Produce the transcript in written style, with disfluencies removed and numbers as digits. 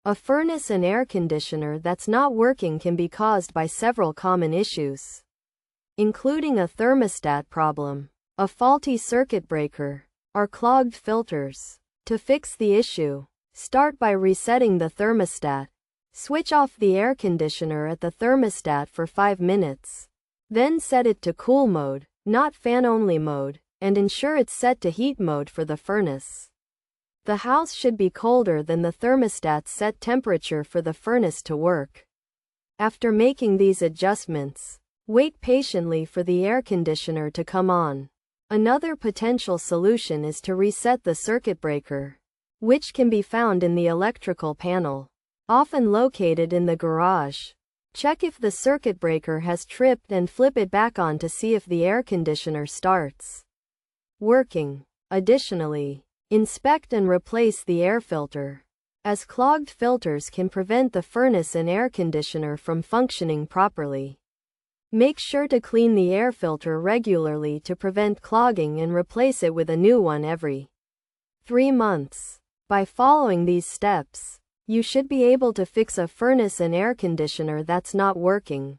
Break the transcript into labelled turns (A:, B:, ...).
A: A furnace and air conditioner that's not working can be caused by several common issues, including a thermostat problem, a faulty circuit breaker, or clogged filters. To fix the issue, start by resetting the thermostat. Switch off the air conditioner at the thermostat for 5 minutes. Then set it to cool mode, not fan-only mode, and ensure it's set to heat mode for the furnace. The house should be colder than the thermostat's set temperature for the furnace to work. After making these adjustments, wait patiently for the air conditioner to come on. Another potential solution is to reset the circuit breaker, which can be found in the electrical panel, often located in the garage. Check if the circuit breaker has tripped and flip it back on to see if the air conditioner starts working. Additionally, inspect and replace the air filter, as clogged filters can prevent the furnace and air conditioner from functioning properly. Make sure to clean the air filter regularly to prevent clogging and replace it with a new one every 3 months. By following these steps, you should be able to fix a furnace and air conditioner that's not working.